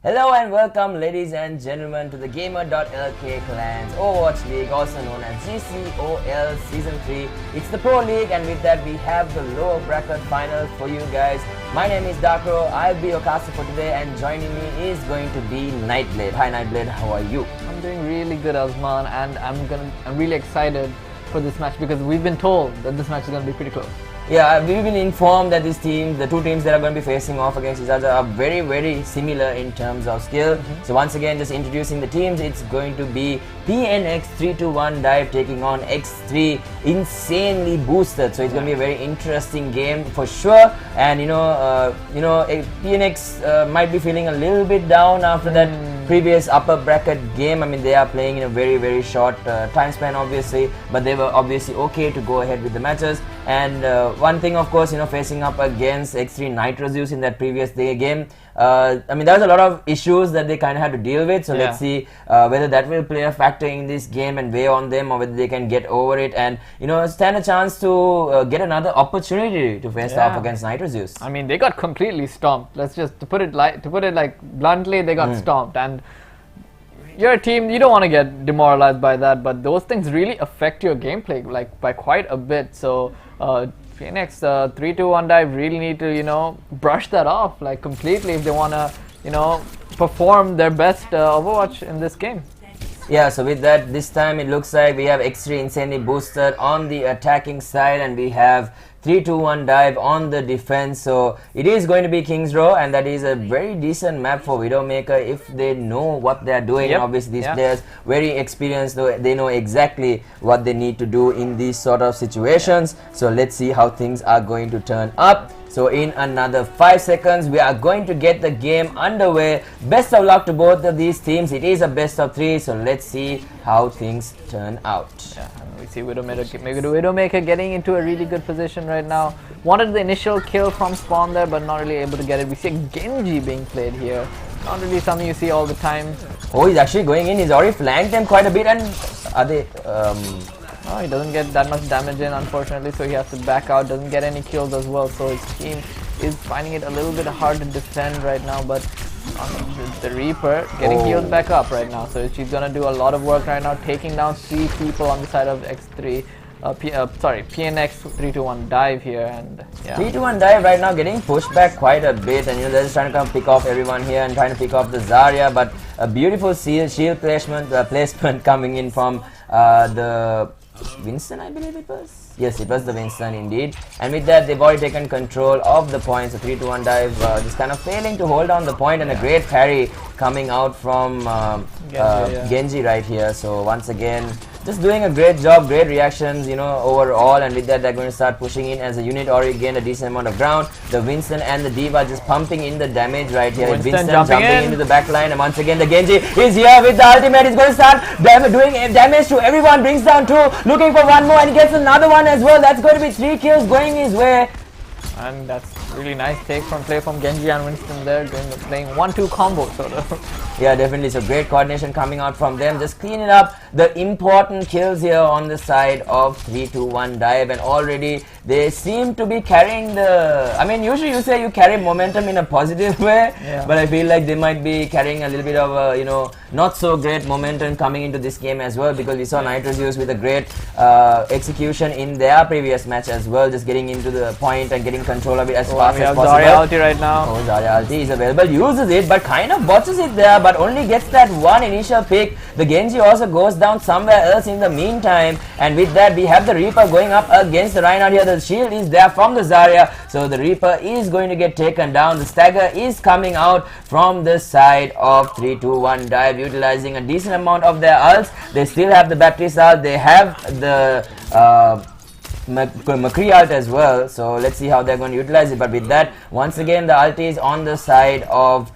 Hello and welcome, ladies and gentlemen, to the Gamer.lk Clans Overwatch League, also known as GCOL Season 3. It's the Pro League, and with that we have the lower bracket finals for you guys. My name is Darkro, I'll be your caster for today, and joining me is going to be Nightblade. Hi Nightblade, how are you? I'm doing really good, Osman, and I'm really excited for this match because we've been told that this match is going to be pretty close. Yeah, we've been informed that this team, the two teams that are going to be facing off against each other are very, very similar in terms of skill. So once again, just introducing the teams, it's going to be PnX 3-1 dive taking on X3 Insanely Boosted. So it's going to be a very interesting game for sure. And PnX might be feeling a little bit down after that previous upper bracket game. I mean, they are playing in a very, very short time span, obviously, but they were obviously okay to go ahead with the matches. And one thing, of course, facing up against X3 Nitrozeus in that previous day game, I mean, there was a lot of issues that they kind of had to deal with. So let's see whether that will play a factor in this game and weigh on them, or whether they can get over it and stand a chance to get another opportunity to face off against Nitrozeus. I mean, they got completely stomped. Let's just to put it like bluntly, they got stomped. And you're a team, you don't want to get demoralized by that, but those things really affect your gameplay like by quite a bit. So PnX 3-2-1 dive really need to brush that off like completely if they want to perform their best Overwatch in this game. Yeah, so with that, this time it looks like we have X3 Insanely Boosted on the attacking side, and we have 3-2-1 dive on the defense. So it is going to be King's Row, and that is a very decent map for Widowmaker if they know what they are doing. Obviously these players very experienced, they know exactly what they need to do in these sort of situations. So let's see how things are going to turn up. So in another 5 seconds, we are going to get the game underway. Best of luck to both of these teams. It is a best of 3, so let's see how things turn out. Yeah, we see Widowmaker getting into a really good position right now. Wanted the initial kill from spawn there, but not really able to get it. We see Genji being played here. Not really something you see all the time. Oh, he's actually going in. He's already flanked them quite a bit, and are they... Oh, he doesn't get that much damage in, unfortunately, so he has to back out, doesn't get any kills as well, so his team is finding it a little bit hard to defend right now, but the Reaper getting healed back up right now, so she's gonna do a lot of work right now, taking down 3 people on the side of X3, PnX 3-2-1 dive here, and 3-2-1 dive right now getting pushed back quite a bit, and they're just trying to come pick off everyone here and trying to pick off the Zarya, but a beautiful shield placement coming in from the Winston, I believe it was. Yes, it was the Winston indeed. And with that, they've already taken control of the points. So 3-2-1 dive, just kind of failing to hold on the point, and a great parry coming out from Genji right here. So once again, just doing a great job, great reactions, overall. And with that, they're going to start pushing in as a unit. Already gained a decent amount of ground. The Winston and the D.Va just pumping in the damage right here. Winston jumping into the back line, and once again the Genji is here with the ultimate. He's going to start doing damage to everyone. Brings down 2, looking for one more, and he gets another one as well. That's going to be 3 kills going his way. And that's really nice play from Genji and Winston there, playing 1-2 combo sort of. Yeah, definitely. So great coordination coming out from them, just cleaning up the important kills here on the side of 3-2-1 dive, and already they seem to be carrying the... I mean, usually you say you carry momentum in a positive way, but I feel like they might be carrying a little bit of a, not so great momentum coming into this game as well, because we saw Nitrozeus with a great execution in their previous match as well, just getting into the point and getting control of it as fast as possible. Zarya ulti right now. Oh, Zarya ulti is available, uses it, but kind of botches it there, but only gets that one initial pick. The Genji also goes down somewhere else in the meantime, and with that we have the Reaper going up against the Reinhardt here. The shield is there from the Zarya, so the Reaper is going to get taken down. The stagger is coming out from the side of 3-2-1 dive, utilizing a decent amount of their ults. They still have the battery ult, they have the McCree ult as well, so let's see how they're going to utilize it. But with that, once again the ult is on the side of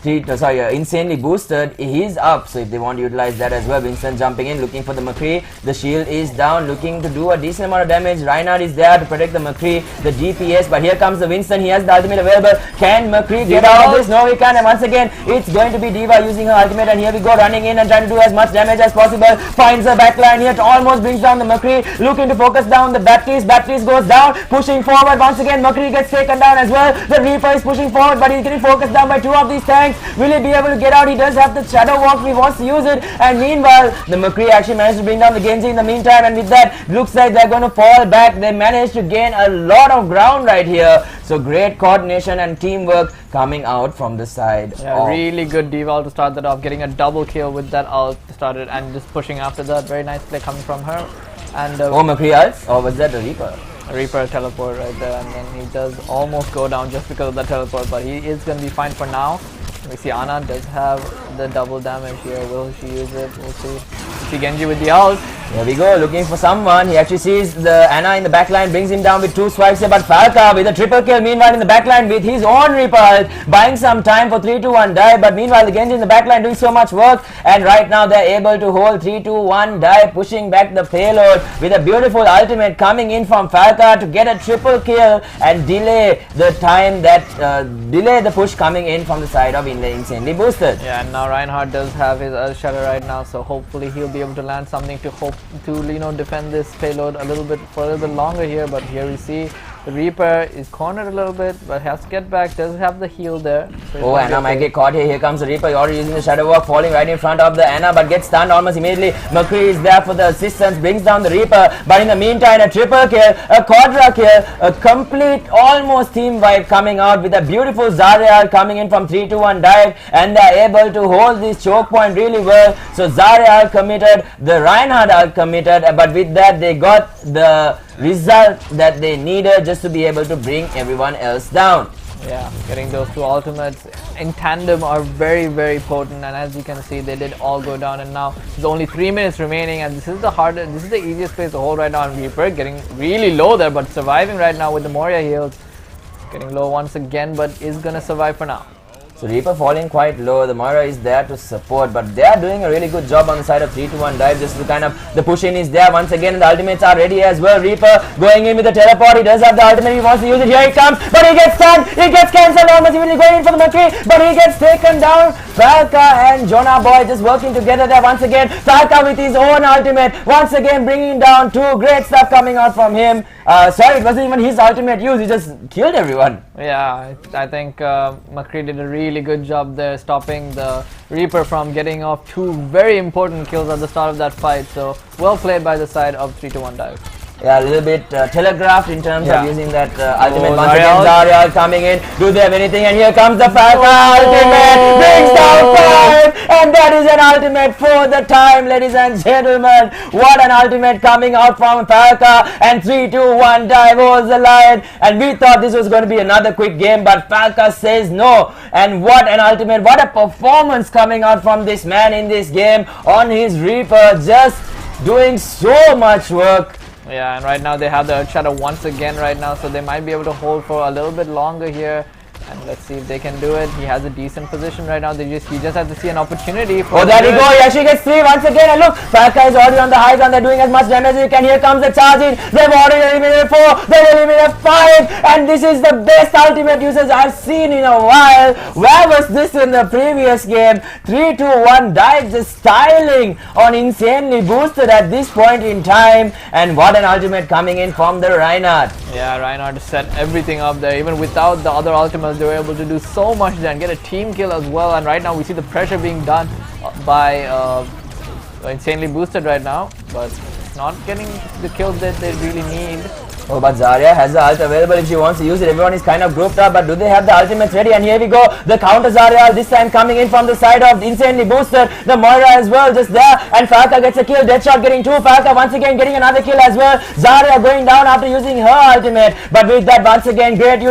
Insanely Boosted, he's up. So if they want to utilize that as well, Winston jumping in, looking for the McCree. The shield is down, looking to do a decent amount of damage. Reinhardt is there to protect the McCree, the DPS. But here comes the Winston. He has the ultimate available. Can McCree get out of this? No, he can't. And once again, it's going to be D.Va using her ultimate. And here we go, running in and trying to do as much damage as possible. Finds the backline here, almost brings down the McCree. Looking to focus down the Baptiste. Baptiste goes down, pushing forward. Once again, McCree gets taken down as well. The Reaper is pushing forward, but he's getting focused down by two of these tanks. Will he be able to get out? He does have the Shadow Walk. He wants to use it. And meanwhile, the McCree actually managed to bring down the Genji in the meantime. And with that, looks like they're going to fall back. They managed to gain a lot of ground right here. So great coordination and teamwork coming out from the side. Yeah, really good D.Va to start that off, getting a double kill with that ult to start it, and just pushing after that. Very nice play coming from her. And McCree ults? Or was that the Reaper? Reaper teleport right there, and then he does almost go down just because of that teleport, but he is going to be fine for now. We see Ana does have the double damage here. Will she use it? We'll see. We see Genji with the ult. There we go, looking for someone. He actually sees the Ana in the backline, brings him down with two swipes here, but Falca with a triple kill. Meanwhile, in the backline with his own Reaper ult, buying some time for 3-2-1 dive. But meanwhile, the Genji in the backline doing so much work, and right now they're able to hold 3-2-1 dive, pushing back the payload with a beautiful ultimate coming in from Falca to get a triple kill and delay the time that delay the push coming in from the side of Insanely Boosted. Yeah, and now Reinhardt does have his Earth Shatter right now, so hopefully he'll be able to land something to defend this payload a little bit longer here. But here we see the Reaper is cornered a little bit, but has to get back. Doesn't have the heal there. So Ana might get caught here. Here comes the Reaper. Already using the Shadow Walk, falling right in front of the Ana, but gets stunned almost immediately. McCree is there for the assistance, brings down the Reaper. But in the meantime, a triple kill, a quadra kill, a complete almost team vibe coming out with a beautiful Zarya coming in from 3-2-1 dive, and they're able to hold this choke point really well. So Zarya committed, the Reinhardt committed, but with that they got the result that they needed just to be able to bring everyone else down. Yeah, getting those two ultimates in tandem are very, very potent, and as you can see, they did all go down. And now there's only 3 minutes remaining, and this is the easiest place to hold right now. And Reaper getting really low there, but surviving right now with the Moria heals. Getting low once again, but is gonna survive for now. So Reaper falling quite low. The Moira is there to support, but they are doing a really good job on the side of 3-2-1 dive. Just to kind of, the push in is there once again, and the ultimates are ready as well. Reaper going in with the teleport. He does have the ultimate. He wants to use it. Here he comes, but he gets stunned. He gets cancelled almost immediately, going in for the McCree, but he gets taken down. Falca and Jonah Boy just working together there once again. Falca with his own ultimate, once again bringing down two. Great stuff coming out from him. Sorry, it wasn't even his ultimate use. He just killed everyone. Yeah, I think McCree did a really good job there, stopping the Reaper from getting off two very important kills at the start of that fight. So well played by the side of 3-2-1 dive. Yeah, a little bit telegraphed in terms of using that ultimate. Once again, Zarya coming in. Do they have anything? And here comes the Falca ultimate. Brings down 5. And that is an ultimate for the time, ladies and gentlemen. What an ultimate coming out from Falca. And 3-2-1 dive holds the line. And we thought this was going to be another quick game, but Falca says no. And what an ultimate. What a performance coming out from this man in this game on his Reaper. Just doing so much work. Yeah, and right now they have the Earth Shadow once again right now, so they might be able to hold for a little bit longer here. And let's see if they can do it. He has a decent position right now. He just has to see an opportunity for. Oh, there we go. He actually gets 3 once again. And look, Falca is already on the high ground. They're doing as much damage as they can. Here comes the charge in. They've already eliminated 4. They've eliminated 5. And this is the best ultimate usage I've seen in a while. Where was this in the previous game? 3-2-1 dive, just styling on Insanely Boosted at this point in time. And what an ultimate coming in from the Reinhardt. Yeah, Reinhardt set everything up there. Even without the other ultimates, they were able to do so much there and get a team kill as well. And right now we see the pressure being done by Insanely Boosted right now, but not getting the kills that they really need. Oh, but Zarya has the ult available if she wants to use it. Everyone is kind of grouped up, but do they have the ultimates ready? And here we go, the counter Zarya this time coming in from the side of Insanely Boosted. The Moira as well, just there, and Falca gets a kill. Deadshot getting 2. Falca once again getting another kill as well. Zarya going down after using her ultimate, but with that once again great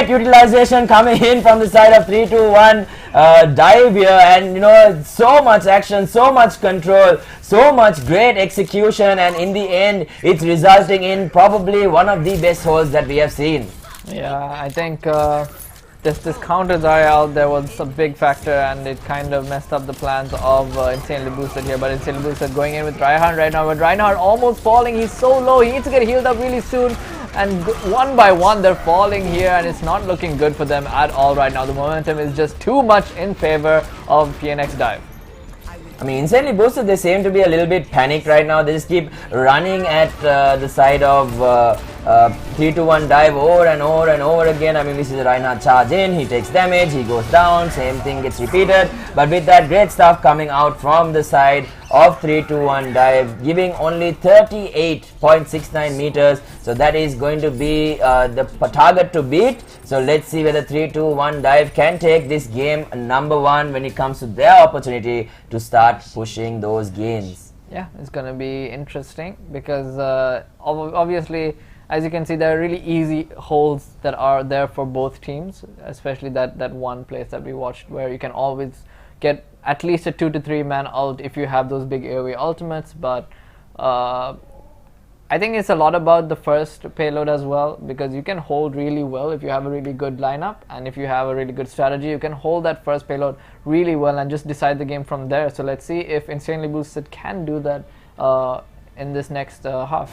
utilization coming in from the side of 3-2-1 dive here, and you know, so much action, so much control, so much great execution, and in the end it's resulting in probably one of the best holds that we have seen. Yeah, I think this counter Zarya out there was a big factor, and it kind of messed up the plans of Insanely Boosted here. But Insanely Boosted going in with Reinhardt right now, but Reinhardt almost falling. He's so low, he needs to get healed up really soon. And one by one they're falling here, and it's not looking good for them at all right now. The momentum is just too much in favor of PnX Dive. I mean, Insanely Boosted, they seem to be a little bit panicked right now. They just keep running at the side of 3-2-1 dive over and over and over again. I mean, we see the Reinhardt charge in, he takes damage, he goes down, same thing gets repeated. But with that great stuff coming out from the side of 3-2-1 dive, giving only 38.69 meters. So that is going to be the target to beat. So let's see whether 3-2-1 dive can take this game number 1 when it comes to their opportunity to start pushing those gains. Yeah, it's going to be interesting because obviously, as you can see, there are really easy holds that are there for both teams, especially that one place that we watched where you can always get at least a 2 to 3 man ult if you have those big AoE ultimates. But I think it's a lot about the first payload as well, because you can hold really well if you have a really good lineup, and if you have a really good strategy, you can hold that first payload really well and just decide the game from there. So let's see if Insanely Boosted can do that in this next half.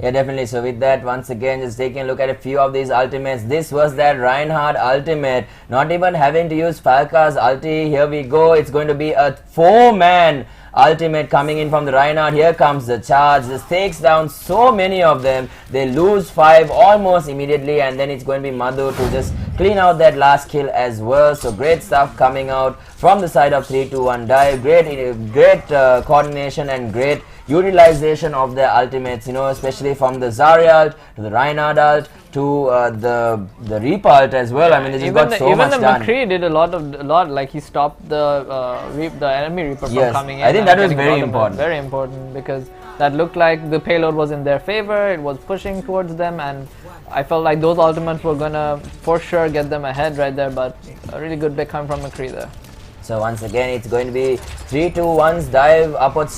Yeah, definitely. So with that, once again, just taking a look at a few of these ultimates. This was that Reinhardt ultimate. Not even having to use Falca's ulti. Here we go. It's going to be a 4-man ultimate coming in from the Reinhardt. Here comes the charge. This takes down so many of them. They lose 5 almost immediately, and then it's going to be Madhu to just clean out that last kill as well. So great stuff coming out from the side of 3-2-1 dive. Great coordination and great utilization of their ultimates, you know, especially from the Zarya ult to the Reinhardt ult to the Reaper ult as well. I mean, they just got so much done. Even the McCree did a lot, like he stopped the enemy Reaper from coming in. I think that was very important. Very important, because that looked like the payload was in their favor, it was pushing towards them, and I felt like those ultimates were gonna for sure get them ahead right there, but a really good pick coming from McCree there. So once again, it's going to be 3-2-1's dive opportunity.